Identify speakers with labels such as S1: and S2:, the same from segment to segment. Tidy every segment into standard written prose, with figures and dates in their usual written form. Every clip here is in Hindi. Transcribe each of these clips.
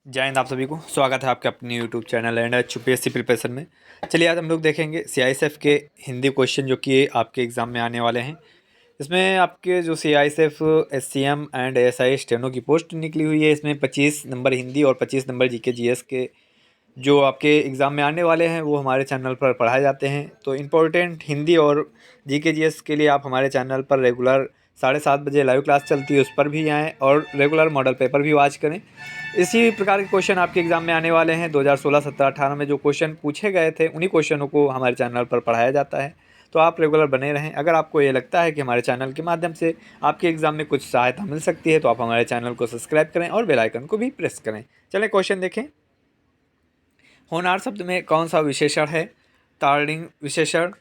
S1: जय हिंद आप सभी को स्वागत है आपके अपने YouTube channel and UPSC preparation में। चलिए आज हम लोग देखेंगे सीआईएसएफ के हिंदी क्वेश्चन जो कि आपके एग्ज़ाम में आने वाले हैं। इसमें आपके जो CISF SCM and ASI steno की पोस्ट निकली हुई है, इसमें 25 नंबर हिंदी और 25 नंबर जीके जीएस के जो आपके एग्ज़ाम में आने वाले हैं वो हमारे चैनल पर पढ़ाए जाते हैं। तो इम्पोर्टेंट हिंदी और जीके जीएस के लिए आप हमारे चैनल पर रेगुलर 7:30 बजे लाइव क्लास चलती है, उस पर भी आएँ और रेगुलर मॉडल पेपर भी वॉच करें। इसी प्रकार के क्वेश्चन आपके एग्ज़ाम में आने वाले हैं। 2016, 17, 18 में जो क्वेश्चन पूछे गए थे उन्हीं क्वेश्चनों को हमारे चैनल पर पढ़ाया जाता है। तो आप रेगुलर बने रहें। अगर आपको ये लगता है कि हमारे चैनल के माध्यम से आपके एग्ज़ाम में कुछ सहायता मिल सकती है तो आप हमारे चैनल को सब्सक्राइब करें और बेल आइकन को भी प्रेस करें। चलें क्वेश्चन देखें। होनहार शब्द में कौन सा विशेषण है? तार्किक विशेषण,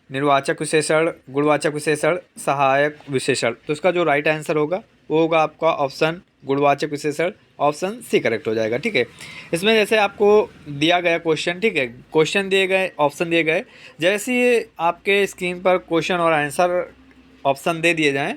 S1: निर्वाचक विशेषण, गुणवाचक विशेषण, सहायक विशेषण। तो इसका जो राइट आंसर होगा वो होगा आपका ऑप्शन गुणवाचक विशेषण, ऑप्शन सी करेक्ट हो जाएगा। ठीक है, इसमें जैसे आपको दिया गया क्वेश्चन, ठीक है, क्वेश्चन दिए गए, ऑप्शन दिए गए, जैसे ही आपके स्क्रीन पर क्वेश्चन और आंसर ऑप्शन दे दिए जाएं,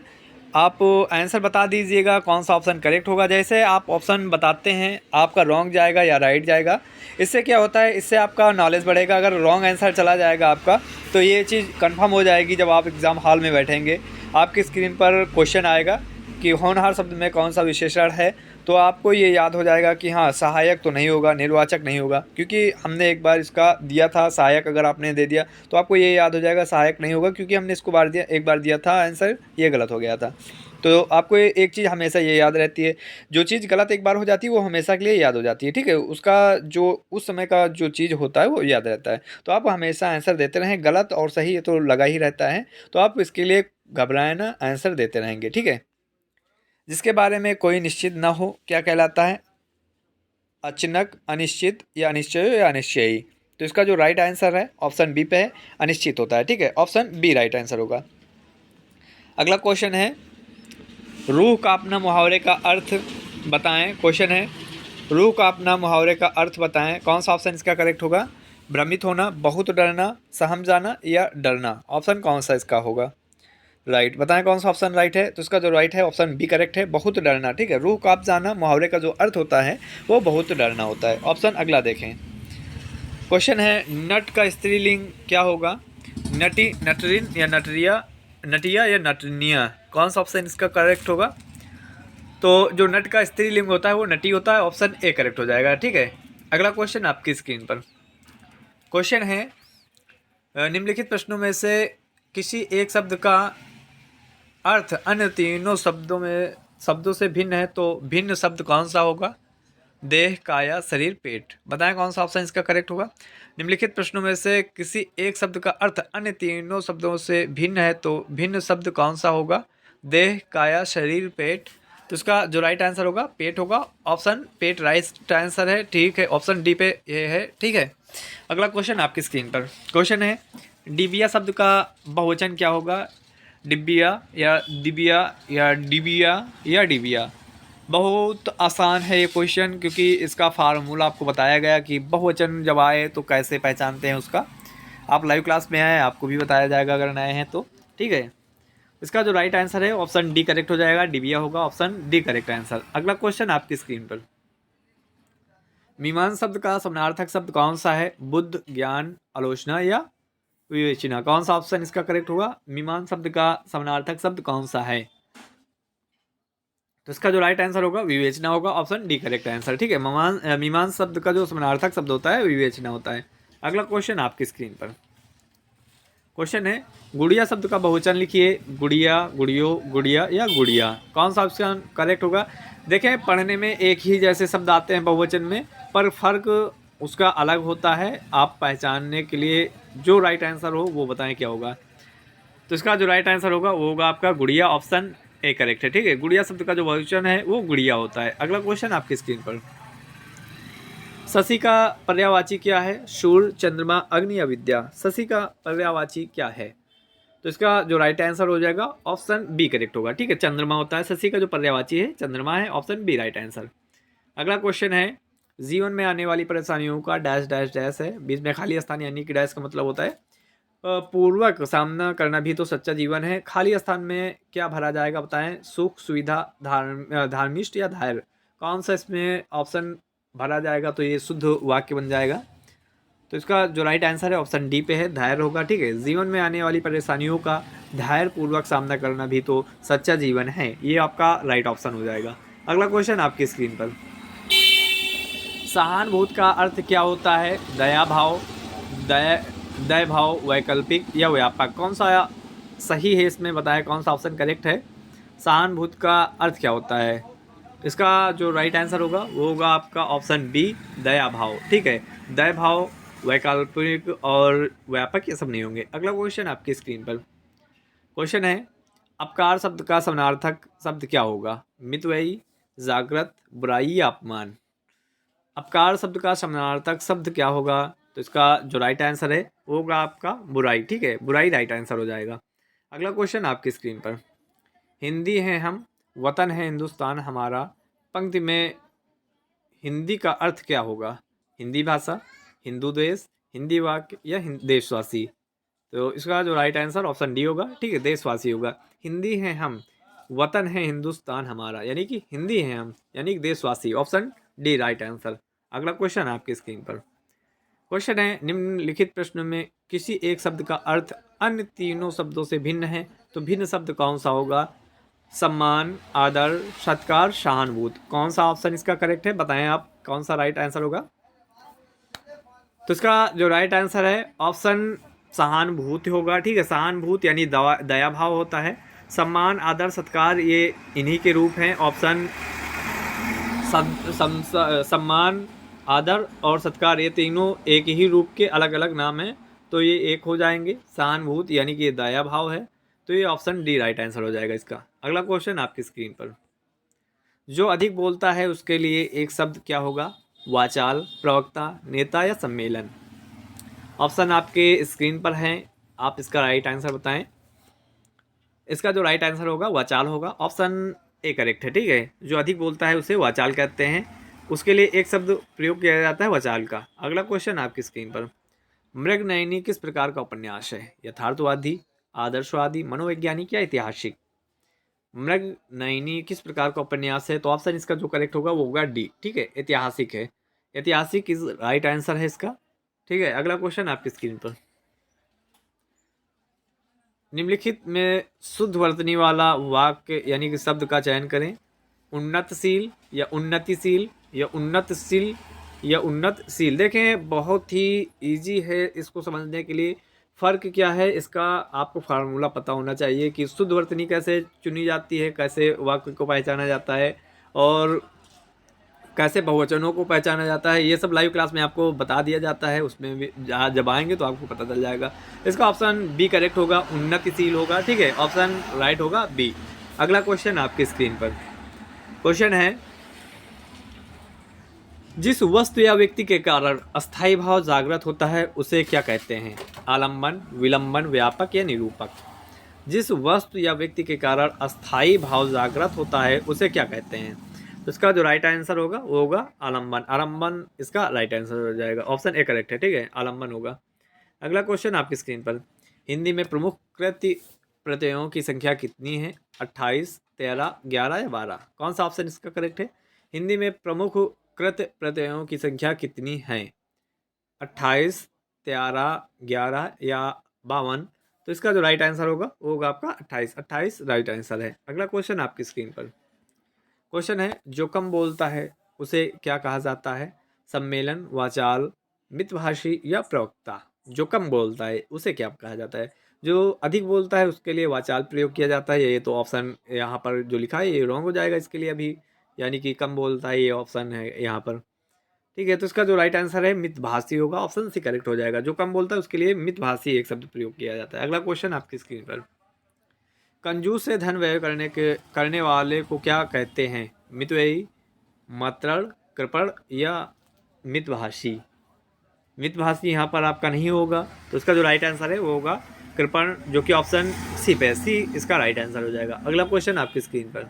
S1: आप आंसर बता दीजिएगा कौन सा ऑप्शन करेक्ट होगा। जैसे आप ऑप्शन बताते हैं आपका रॉन्ग जाएगा या राइट जाएगा। इससे क्या होता है, इससे आपका नॉलेज बढ़ेगा। अगर रॉन्ग आंसर चला जाएगा आपका तो ये चीज़ कंफर्म हो जाएगी। जब आप एग्ज़ाम हॉल में बैठेंगे आपकी स्क्रीन पर क्वेश्चन आएगा कि होनहार शब्द में कौन सा विशेषण है, तो आपको ये याद हो जाएगा कि हाँ सहायक तो नहीं होगा, निर्वाचक नहीं होगा, क्योंकि हमने एक बार इसका दिया था सहायक। अगर आपने दे दिया तो आपको ये याद हो जाएगा सहायक नहीं होगा, क्योंकि हमने इसको एक बार दिया था आंसर, ये गलत हो गया था। तो आपको एक चीज़ हमेशा ये याद रहती है, जो चीज़ गलत एक बार हो जाती है वो हमेशा के लिए याद हो जाती है। ठीक है, उसका जो उस समय का जो चीज़ होता है वो याद रहता है। तो आप हमेशा आंसर देते रहें, गलत और सही ये तो लगा ही रहता है। तो आप इसके लिए घबराएं ना, आंसर देते रहेंगे। ठीक है, जिसके बारे में कोई निश्चित ना हो क्या कहलाता है? अचानक, अनिश्चित या अनिश्चय या अनिश्चयी। तो इसका जो राइट आंसर है ऑप्शन बी पे है, अनिश्चित होता है। ठीक है, ऑप्शन बी राइट आंसर होगा। अगला क्वेश्चन है, रूह कांपना मुहावरे का अर्थ बताएं। क्वेश्चन है, रूह कांपना मुहावरे का अर्थ बताएं। कौन सा ऑप्शन इसका करेक्ट होगा? भ्रमित होना, बहुत डरना, सहम जाना या डरना। ऑप्शन कौन सा इसका होगा राइट? बताएं कौन सा ऑप्शन राइट है। तो इसका जो राइट है ऑप्शन बी करेक्ट है, बहुत डरना। ठीक है, रूह कांप जाना मुहावरे का जो अर्थ होता है वो बहुत डरना होता है। ऑप्शन अगला देखें। क्वेश्चन है, नट का स्त्रीलिंग क्या होगा? नटी, नटरिन या नटरिया, नटिया या नटनिया। कौन सा ऑप्शन इसका करेक्ट होगा? तो जो नट का स्त्रीलिंग होता है वो नटी होता है। ऑप्शन ए करेक्ट हो जाएगा। ठीक है, अगला क्वेश्चन आपकी स्क्रीन पर। क्वेश्चन है, निम्नलिखित प्रश्नों में से किसी एक शब्द का अर्थ अन्य तीनों शब्दों से भिन्न है, तो भिन्न शब्द कौन सा होगा? देह, काया, शरीर, पेट। बताएं कौन सा ऑप्शन इसका करेक्ट होगा। निम्नलिखित प्रश्नों में से किसी एक शब्द का अर्थ अन्य तीनों शब्दों से भिन्न है, तो भिन्न शब्द कौन सा होगा? देह, काया, शरीर, पेट। तो इसका जो राइट आंसर होगा पेट होगा। ऑप्शन पेट राइट आंसर है। ठीक है, ऑप्शन डी पे ये है। ठीक है, अगला क्वेश्चन आपकी स्क्रीन पर। क्वेश्चन है, डिबिया शब्द का बहुवचन क्या होगा? डिबिया या डिबिया या डिबिया या डिबिया। बहुत आसान है ये क्वेश्चन, क्योंकि इसका फार्मूला आपको बताया गया कि बहुवचन जब आए तो कैसे पहचानते हैं उसका। आप लाइव क्लास में आए, आपको भी बताया जाएगा अगर नए हैं तो। ठीक है, इसका जो राइट आंसर है ऑप्शन डी करेक्ट हो जाएगा, डिबिया होगा। Option D correct answer. अगला क्वेश्चन आपकी स्क्रीन पर। मीमांस शब्द का समानार्थक शब्द कौन सा है? बुद्ध, ज्ञान, आलोचना या विवेचना। कौन सा ऑप्शन इसका करेक्ट होगा? मीमांस शब्द का समानार्थक शब्द कौन सा है? तो इसका जो राइट आंसर होगा विवेचना होगा। Option D correct answer. ठीक है, मीमांस शब्द का जो समानार्थक शब्द होता है विवेचना होता है। अगला क्वेश्चन आपकी स्क्रीन पर। क्वेश्चन है, गुड़िया शब्द का बहुवचन लिखिए। गुड़िया, गुड़ियो, गुड़िया या गुड़िया। कौन सा ऑप्शन करेक्ट होगा? देखें, पढ़ने में एक ही जैसे शब्द आते हैं बहुवचन में, पर फर्क उसका अलग होता है। आप पहचानने के लिए जो राइट आंसर हो वो बताएं क्या होगा। तो इसका जो राइट आंसर होगा वो होगा आपका गुड़िया। ऑप्शन ए करेक्ट है। ठीक है, गुड़िया शब्द का जो बहुवचन है वो गुड़िया होता है। अगला क्वेश्चन आपकी स्क्रीन पर। शशि का पर्यायवाची क्या है? सूर्य, चंद्रमा, अग्नि या विद्या। शशि का पर्यायवाची क्या है? तो इसका जो राइट आंसर हो जाएगा ऑप्शन बी करेक्ट होगा। ठीक है, चंद्रमा होता है। शशि का जो पर्यायवाची है चंद्रमा है। Option B right answer. अगला क्वेश्चन है, जीवन में आने वाली परेशानियों का डैश डैश डैश है। बीच में खाली स्थान यानी कि डैश का मतलब होता है पूर्वक सामना करना भी तो सच्चा जीवन है। खाली स्थान में क्या भरा जाएगा बताएं? सुख, सुविधा, धार्मिष्ट या धैर्य। कौन सा इसमें ऑप्शन भरा जाएगा तो ये शुद्ध वाक्य बन जाएगा। तो इसका जो राइट आंसर है ऑप्शन डी पे है, धैर्य होगा। ठीक है, जीवन में आने वाली परेशानियों का धैर्य पूर्वक सामना करना भी तो सच्चा जीवन है, ये आपका राइट ऑप्शन हो जाएगा। अगला क्वेश्चन आपकी स्क्रीन पर, सहानुभूति का अर्थ क्या होता है? दया भाव, दया दया भाव, वैकल्पिक या व्यापक? कौन सा सही है इसमें बताएं, कौन सा ऑप्शन करेक्ट है? सहानुभूति का अर्थ क्या होता है? इसका जो राइट आंसर होगा वो होगा आपका ऑप्शन बी, दया भाव। ठीक है, दया भाव, वैकल्पिक और व्यापक ये सब नहीं होंगे। अगला क्वेश्चन आपकी स्क्रीन पर, क्वेश्चन है अपकार शब्द का समानार्थक शब्द क्या होगा? मितव्ययी, जागृत, बुराई या अपमान? अपकार शब्द का समानार्थक शब्द क्या होगा? तो इसका जो राइट आंसर है वो होगा आपका बुराई। ठीक है, बुराई राइट आंसर हो जाएगा। अगला क्वेश्चन आपकी स्क्रीन पर, हिंदी हैं हम, वतन है हिंदुस्तान हमारा, पंक्ति में हिंदी का अर्थ क्या होगा? हिंदी भाषा, हिंदू देश, हिंदी वाक्य या देशवासी? तो इसका जो राइट आंसर ऑप्शन डी होगा। ठीक है, देशवासी होगा। हिंदी हैं हम, वतन है हिंदुस्तान हमारा, यानी कि हिंदी हैं हम, यानी कि देशवासी, ऑप्शन डी राइट आंसर। अगला क्वेश्चन आपकी स्क्रीन पर, क्वेश्चन है निम्नलिखित प्रश्न में किसी एक शब्द का अर्थ अन्य तीनों शब्दों से भिन्न है, तो भिन्न शब्द कौन सा होगा? सम्मान, आदर, सत्कार, सहानुभूति? कौन सा ऑप्शन इसका करेक्ट है बताएं आप, कौन सा राइट आंसर होगा? तो इसका जो राइट आंसर है ऑप्शन सहानुभूति होगा। ठीक है, सहानुभूति यानी दया भाव होता है। सम्मान, आदर, सत्कार ये इन्हीं के रूप हैं। ऑप्शन सम्मान, आदर और सत्कार ये तीनों एक ही रूप के अलग अलग नाम हैं, तो ये एक हो जाएंगे। सहानुभूति यानी कि ये दया भाव है, तो ये ऑप्शन डी राइट आंसर हो जाएगा इसका। अगला क्वेश्चन आपकी स्क्रीन पर, जो अधिक बोलता है उसके लिए एक शब्द क्या होगा? वाचाल, प्रवक्ता, नेता या सम्मेलन? ऑप्शन आपके स्क्रीन पर हैं, आप इसका राइट आंसर बताएं। इसका जो राइट आंसर होगा वाचाल होगा, ऑप्शन ए करेक्ट है। ठीक है, जो अधिक बोलता है उसे वाचाल कहते हैं, उसके लिए एक शब्द प्रयोग किया जाता है वाचाल का। अगला क्वेश्चन आपकी स्क्रीन पर, मृगनयनी किस प्रकार का उपन्यास है? यथार्थवादी, आदर्शवादी, मनोवैज्ञानिक या ऐतिहासिक? मृगनयनी किस प्रकार का उपन्यास है? तो ऑप्शन इसका जो करेक्ट होगा वो होगा डी। ठीक है, ऐतिहासिक है, ऐतिहासिक इज राइट आंसर है इसका। ठीक है, अगला क्वेश्चन आपकी स्क्रीन पर, निम्नलिखित में शुद्ध वर्तनी वाला वाक्य यानी कि शब्द का चयन करें। उन्नतशील या उन्नतिशील या उन्नतशील या उन्नतशील? देखें, बहुत ही इजी है इसको समझने के लिए। फ़र्क क्या है इसका आपको फार्मूला पता होना चाहिए कि शुद्ध वर्तनी कैसे चुनी जाती है, कैसे वाक्य को पहचाना जाता है और कैसे बहुवचनों को पहचाना जाता है। ये सब लाइव क्लास में आपको बता दिया जाता है, उसमें भी जब आएंगे तो आपको पता चल जाएगा। इसका ऑप्शन बी करेक्ट होगा, उन्नतिशील होगा। ठीक है, ऑप्शन राइट होगा बी। अगला क्वेश्चन आपकी स्क्रीन पर, क्वेश्चन है जिस वस्तु या व्यक्ति के कारण अस्थायी भाव जागृत होता है उसे क्या कहते हैं? आलंबन, विलंबन, व्यापक या निरूपक? जिस वस्तु या व्यक्ति के कारण अस्थायी भाव जागृत होता है उसे क्या कहते हैं? तो इसका जो राइट आंसर होगा वो होगा आलंबन। आलंबन इसका राइट आंसर हो जाएगा, ऑप्शन ए करेक्ट है। ठीक है, आलंबन होगा। अगला क्वेश्चन आपकी स्क्रीन पर, हिंदी में प्रमुख कृति प्रत्ययों की संख्या कितनी है? 28, 13, 11 या 12? कौन सा ऑप्शन इसका करेक्ट है? हिंदी में प्रमुख कृत प्रत्ययों की संख्या कितनी है? 28, 13, 11 या 52? तो इसका जो राइट आंसर होगा वो होगा आपका 28। 28 राइट आंसर है। अगला क्वेश्चन आपकी स्क्रीन पर, क्वेश्चन है जो कम बोलता है उसे क्या कहा जाता है? सम्मेलन, वाचाल, मितभाषी या प्रवक्ता? जो कम बोलता है उसे क्या कहा जाता है? जो अधिक बोलता है उसके लिए वाचाल प्रयोग किया जाता है। ये तो ऑप्शन यहाँ पर जो लिखा है ये रॉन्ग हो जाएगा इसके लिए अभी, यानी कि कम बोलता है ये ऑप्शन है यहाँ पर। ठीक है, तो इसका जो राइट आंसर है मितभाषी होगा, ऑप्शन सी करेक्ट हो जाएगा। जो कम बोलता है उसके लिए मितभाषी एक शब्द प्रयोग किया जाता है। अगला क्वेश्चन आपकी स्क्रीन पर, कंजूस से धन व्यय करने वाले को क्या कहते हैं? मितव्ययी, मात्रण, कृपण या मितभाषी? मितभाषी यहाँ पर आपका नहीं होगा, तो इसका जो राइट आंसर है वो होगा कृपण, जो कि ऑप्शन सी पे, सी इसका राइट आंसर हो जाएगा। अगला क्वेश्चन आपकी स्क्रीन पर,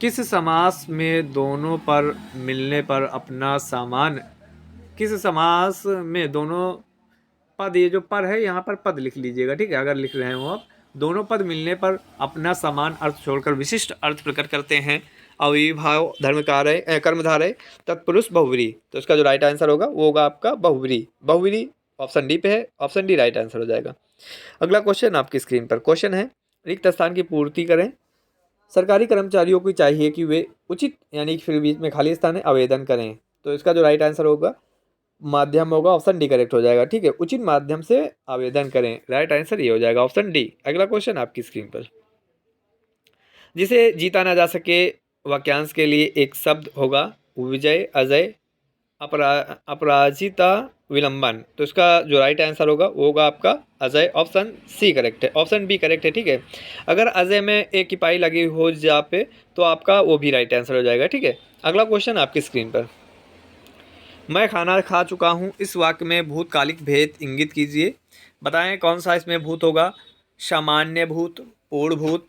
S1: किस समास में दोनों पर मिलने पर अपना सामान, किस समास में दोनों पद, ये जो पर है यहाँ पर पद लिख लीजिएगा। ठीक है, अगर लिख रहे हो आप, दोनों पद मिलने पर अपना समान अर्थ छोड़कर विशिष्ट अर्थ प्रकट करते हैं। अविभाव धर्मकारय कर्मधारय तत्पुरुष बहुव्रीहि। तो इसका जो राइट आंसर होगा वो होगा आपका बहुव्रीहि। बहुव्रीहि ऑप्शन डी पे है, ऑप्शन डी राइट आंसर हो जाएगा। अगला क्वेश्चन आपकी स्क्रीन पर क्वेश्चन है, रिक्त स्थान की पूर्ति करें। सरकारी कर्मचारियों को चाहिए कि वे उचित यानी कि फिर बीच में खाली स्थान है आवेदन करें। तो इसका जो राइट आंसर होगा माध्यम होगा, ऑप्शन डी करेक्ट हो जाएगा। ठीक है, उचित माध्यम से आवेदन करें, राइट आंसर ये हो जाएगा ऑप्शन डी। अगला क्वेश्चन आपकी स्क्रीन पर, जिसे जीता ना जा सके वाक्यांश के लिए एक शब्द होगा विजय, अजय, अपराजिता, विलंबन। तो इसका जो राइट आंसर होगा वो होगा आपका अजय, ऑप्शन सी करेक्ट है, ऑप्शन बी करेक्ट है। ठीक है, अगर अजय में एक इपाई लगी हो जा पे तो आपका वो भी राइट आंसर हो जाएगा। ठीक है, अगला क्वेश्चन आपकी स्क्रीन पर, मैं खाना खा चुका हूँ इस वाक्य में भूतकालिक भेद इंगित कीजिए। बताएं कौन सा इसमें भूत होगा, सामान्य भूत, पूर्ण भूत,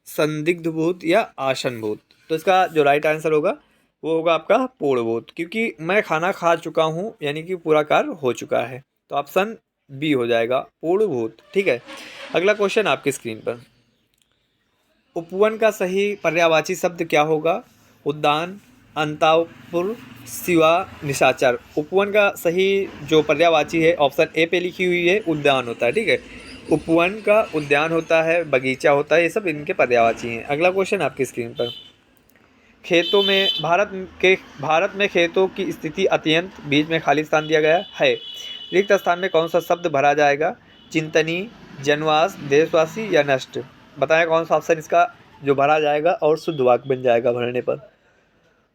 S1: संदिग्ध भूत या आसन भूत। तो इसका जो राइट आंसर होगा वो होगा आपका पूर्ण भूत, क्योंकि मैं खाना खा चुका हूँ यानी कि पूरा कार्य हो चुका है। तो ऑप्शन बी हो जाएगा पूर्ण भूत। ठीक है, अगला क्वेश्चन आपकी स्क्रीन पर, उपवन का सही पर्यायवाची शब्द क्या होगा, उद्यान, अंतापुर, सिवा, निशाचर। उपवन का सही जो पर्यायवाची है ऑप्शन ए पे लिखी हुई है उद्यान होता है। ठीक है, उपवन का उद्यान होता है, बगीचा होता है, ये सब इनके पर्यायवाची हैं। अगला क्वेश्चन आपकी स्क्रीन पर, खेतों में भारत में खेतों की स्थिति अत्यंत, बीच में खाली स्थान दिया गया है, रिक्त स्थान में कौन सा शब्द भरा जाएगा, चिंतनी, जनवास, देशवासी या नष्ट। बताएं कौन सा ऑप्शन इसका जो भरा जाएगा और शुद्ध वाक्य बन जाएगा भरने पर।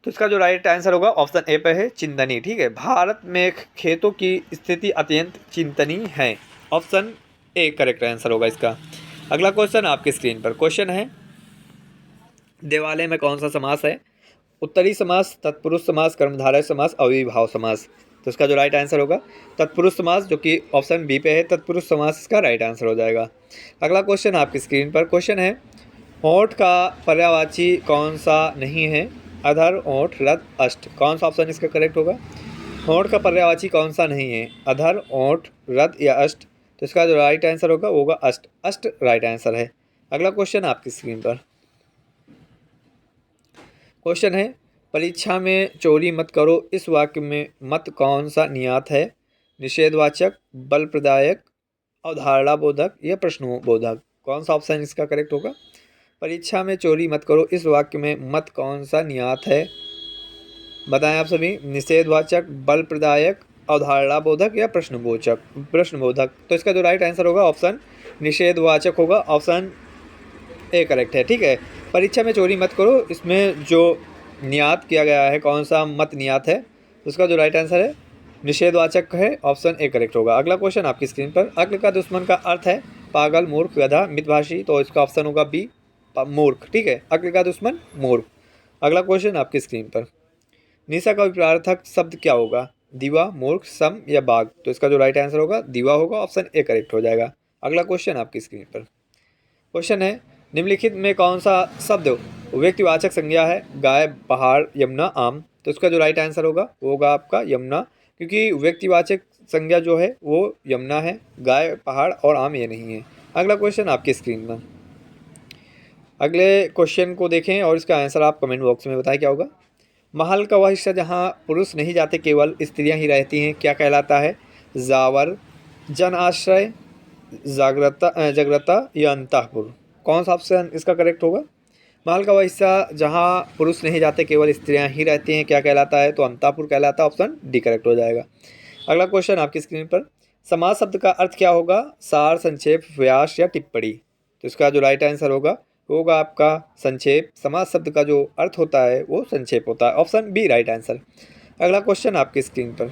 S1: तो इसका जो राइट आंसर होगा ऑप्शन ए पे है चिंतनी। ठीक है, भारत में खेतों की स्थिति अत्यंत चिंतनीय है, ऑप्शन ए करेक्ट आंसर होगा इसका। अगला क्वेश्चन आपकी स्क्रीन पर क्वेश्चन है, देवालय में कौन सा समास है, उत्तरी समास, तत्पुरुष समास, कर्मधारय समास, अविभाव समास। तो इसका जो राइट आंसर होगा तत्पुरुष समास, जो कि ऑप्शन बी पे है, तत्पुरुष समास इसका राइट आंसर हो जाएगा। अगला क्वेश्चन आपकी स्क्रीन पर क्वेश्चन है, होठ का पर्यायवाची कौन सा नहीं है, अधर, ओठ, रथ, अष्ट। कौन सा ऑप्शन इसका करेक्ट होगा, होठ का पर्यायवाची कौन सा नहीं है, अधर, ओठ, रथ या अष्ट। तो इसका जो राइट आंसर होगा वो होगा अष्ट, अष्ट राइट आंसर है। अगला क्वेश्चन आपकी स्क्रीन पर क्वेश्चन है, परीक्षा में चोरी मत करो इस वाक्य में मत कौन सा नियत है, निषेधवाचक, बल प्रदायक, अवधारणा बोधक या प्रश्नबोधक। कौन सा ऑप्शन इसका करेक्ट होगा, परीक्षा में चोरी मत करो इस वाक्य में मत कौन सा नियत है, बताएं आप सभी, निषेधवाचक, बल प्रदायक, अवधारणा बोधक या प्रश्नबोधक। तो इसका जो राइट आंसर होगा ऑप्शन निषेधवाचक होगा, ऑप्शन ए करेक्ट है। ठीक है, परीक्षा में चोरी मत करो, इसमें जो नियत किया गया है कौन सा मत नियत है, उसका जो राइट आंसर है निषेधवाचक है, ऑप्शन ए करेक्ट होगा। अगला क्वेश्चन आपकी स्क्रीन पर, अक्ल का दुश्मन का अर्थ है पागल, मूर्ख, गधा, मितभाषी। तो इसका ऑप्शन होगा बी मूर्ख। ठीक है, अक्ल का दुश्मन मूर्ख। अगला क्वेश्चन आपकी स्क्रीन पर, निशा का विपरीतार्थक शब्द क्या होगा, दीवा, मूर्ख, सम या बाघ। तो इसका जो राइट आंसर होगा दीवा होगा, ऑप्शन ए करेक्ट हो जाएगा। अगला क्वेश्चन आपकी स्क्रीन पर क्वेश्चन है, निम्नलिखित में कौन सा शब्द व्यक्तिवाचक संज्ञा है, गाय, पहाड़, यमुना, आम। तो इसका जो राइट आंसर होगा वो होगा आपका यमुना, क्योंकि व्यक्तिवाचक संज्ञा जो है वो यमुना है, गाय, पहाड़ और आम ये नहीं है। अगला क्वेश्चन आपकी स्क्रीन पर, अगले क्वेश्चन को देखें और इसका आंसर आप कमेंट बॉक्स में बताएं क्या होगा। महल का वह हिस्सा जहाँ पुरुष नहीं जाते केवल स्त्रियाँ ही रहती हैं क्या कहलाता है, जावर, जन आश्रय, जागृता या अंतःपुर। कौन सा ऑप्शन इसका करेक्ट होगा, महल का वह हिस्सा जहाँ पुरुष नहीं जाते केवल स्त्रियां ही रहती हैं क्या कहलाता है, तो अंतःपुर कहलाता है, ऑप्शन डी करेक्ट हो जाएगा। अगला क्वेश्चन आपकी स्क्रीन पर, समास शब्द का अर्थ क्या होगा, सार, संक्षेप, व्यास या टिप्पणी। तो इसका जो राइट आंसर होगा वो होगा आपका संक्षेप। समास शब्द का जो अर्थ होता है वो संक्षेप होता है, ऑप्शन बी राइट आंसर। अगला क्वेश्चन आपकी स्क्रीन पर,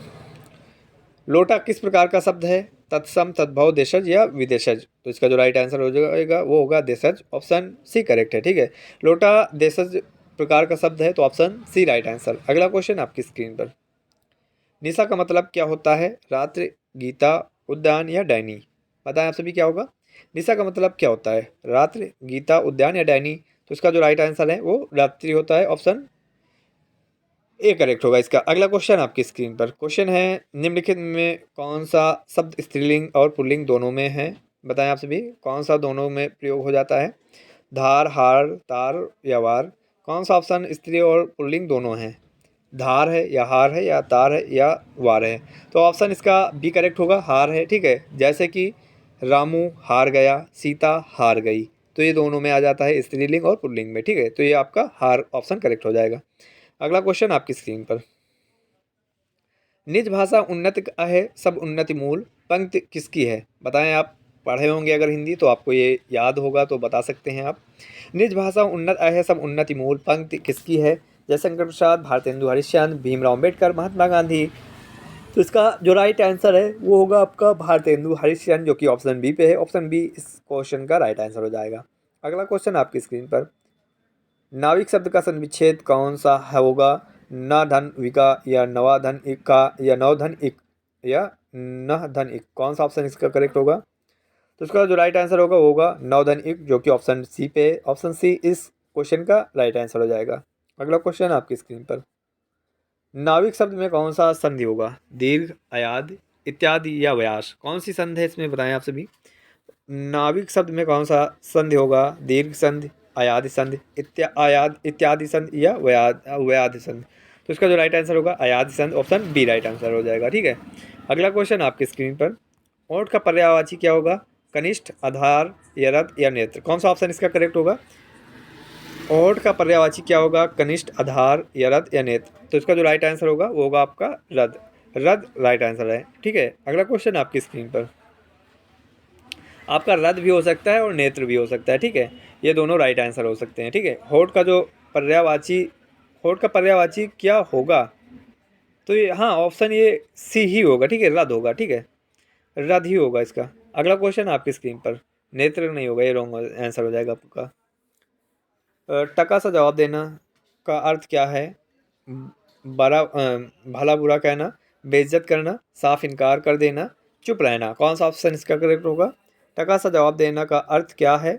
S1: लोटा किस प्रकार का शब्द है, तत्सम, तद्भव, देशज या विदेशज। तो इसका जो राइट आंसर हो जाएगा वो होगा देशज, ऑप्शन सी करेक्ट है। ठीक है, लोटा देशज प्रकार का शब्द है, तो ऑप्शन सी राइट आंसर। अगला क्वेश्चन आपकी स्क्रीन पर, निशा का मतलब क्या होता है, रात्रि, गीता, उद्यान या डैनी। बताएं आप सभी क्या होगा, निशा का मतलब क्या होता है, रात्रि, गीता, उद्यान या डैनी। तो इसका जो राइट आंसर है वो रात्रि होता है, ऑप्शन ए करेक्ट होगा इसका। अगला क्वेश्चन आपकी स्क्रीन पर क्वेश्चन है, निम्नलिखित में कौन सा शब्द स्त्रीलिंग और पुल्लिंग दोनों में है, बताएं आप सभी कौन सा दोनों में प्रयोग हो जाता है, धार, हार, तार या वार, कौन सा ऑप्शन स्त्री और पुल्लिंग दोनों है? धार है या हार है या तार है या वार है? तो ऑप्शन इसका बी करेक्ट होगा, हार है। ठीक है, जैसे कि रामू हार गया, सीता हार गई, तो ये दोनों में आ जाता है स्त्रीलिंग और पुल्लिंग में। ठीक है, तो ये आपका हार ऑप्शन करेक्ट हो जाएगा। अगला क्वेश्चन आपकी स्क्रीन पर, निज भाषा उन्नति है सब उन्नति मूल, पंक्ति किसकी है? बताएं। आप पढ़े होंगे अगर हिंदी तो आपको ये याद होगा, तो बता सकते हैं आप। निज भाषा उन्नत है सब उन्नति मूल, पंक्ति किसकी है? जयशंकर प्रसाद, भारतेंदु हरिश्चंद्र, भीमराव अम्बेडकर, महात्मा गांधी। तो इसका जो राइट आंसर है वो होगा आपका भारतेंदु हरिश्चंद्र, जो कि ऑप्शन बी पे है। ऑप्शन बी इस क्वेश्चन का राइट आंसर हो जाएगा। अगला क्वेश्चन आपकी स्क्रीन पर, नाविक शब्द का संविच्छेद कौन सा होगा? न धन विका या नवा धन इक्का या नव धन इक या न धन इक, कौन सा ऑप्शन इसका करेक्ट होगा? तो इसका जो राइट आंसर होगा वो होगा नव धन इक, जो कि ऑप्शन सी पे है। ऑप्शन सी इस क्वेश्चन का राइट आंसर हो जाएगा। अगला क्वेश्चन आपकी स्क्रीन पर, नाविक शब्द में कौन सा संधि होगा? दीर्घ, अयाद, इत्यादि या व्यास? कौन सी संधि है इसमें बताएं आप सभी। नाविक शब्द में कौन सा संधि होगा? दीर्घ संधि, अयादि संधि, इत्यादि संधि या व्याधि संधि? तो इसका जो राइट आंसर होगा अयादि संधि, ऑप्शन बी राइट आंसर हो जाएगा। ठीक है, अगला क्वेश्चन आपकी स्क्रीन पर, ओठ का पर्यायवाची क्या होगा? कनिष्ठ, आधार या रथ या नेत्र? कौन सा ऑप्शन इसका करेक्ट होगा? ओठ का पर्यायवाची क्या होगा? कनिष्ठ, आधार या रथ या नेत्र? तो इसका जो राइट आंसर होगा वो होगा आपका रथ। रथ राइट आंसर है। ठीक है, अगला क्वेश्चन आपकी स्क्रीन पर, आपका रथ भी हो सकता है और नेत्र भी हो सकता है। ठीक है, ये दोनों राइट आंसर हो सकते हैं। ठीक है, होठ का जो पर्यायवाची, होठ का पर्यायवाची क्या होगा? तो ये हाँ, ऑप्शन ये सी ही होगा। ठीक है, रथ होगा। ठीक है, रथ ही होगा इसका। अगला क्वेश्चन आपकी स्क्रीन पर, नेत्र नहीं होगा, ये रॉन्ग आंसर हो जाएगा आपका। टका सा जवाब देना का अर्थ क्या है? भला बुरा कहना, बेइज्जत करना, साफ इनकार कर देना, चुप रहना? कौन सा ऑप्शन इसका करेक्ट होगा? टका सा जवाब देना का अर्थ क्या है?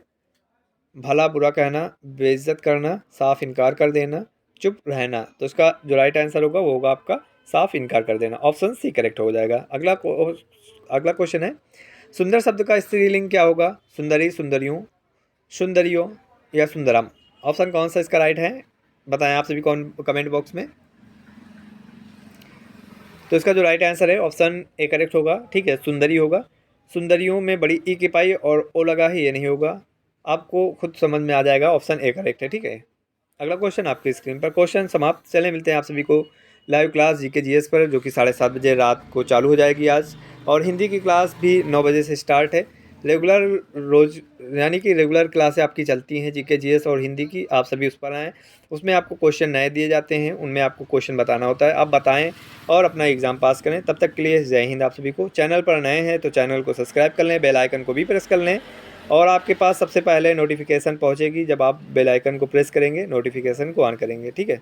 S1: भला बुरा कहना, बेइज्जत करना, साफ इनकार कर देना, चुप रहना? तो इसका जो राइट आंसर होगा वो होगा आपका साफ इनकार कर देना, ऑप्शन सी करेक्ट हो जाएगा। अगला क्वेश्चन है, सुंदर शब्द का स्त्रीलिंग क्या होगा? सुंदरी, सुंदरियों, सुंदरियों या सुंदरम? ऑप्शन कौन सा इसका राइट है? बताएं आप सभी कौन कमेंट बॉक्स में। तो इसका जो राइट आंसर है ऑप्शन ए करेक्ट होगा। ठीक है, सुंदरी होगा। सुंदरियों में बड़ी ई की पाई और ओ लगा ही, ये नहीं होगा। आपको खुद समझ में आ जाएगा, ऑप्शन ए करेक्ट है। ठीक है, अगला क्वेश्चन आपकी स्क्रीन पर, क्वेश्चन समाप्त। चले मिलते हैं आप सभी को लाइव क्लास जीके जीएस पर, जो कि 7:30 बजे रात को चालू हो जाएगी आज। और हिंदी की क्लास भी 9 बजे से स्टार्ट है। रेगुलर रोज यानी कि रेगुलर क्लासें आपकी चलती हैं जीके जीएस और हिंदी की, आप सभी उस पर आएँ। उसमें आपको क्वेश्चन नए दिए जाते हैं, उनमें आपको क्वेश्चन बताना होता है, आप बताएं और अपना एग्ज़ाम पास करें। तब तक के लिए जय हिंद आप सभी को। चैनल पर नए हैं तो चैनल को सब्सक्राइब कर लें, बेल आइकन को भी प्रेस कर लें, और आपके पास सबसे पहले नोटिफिकेशन पहुंचेगी जब आप बेल आइकन को प्रेस करेंगे, नोटिफिकेशन को ऑन करेंगे। ठीक है।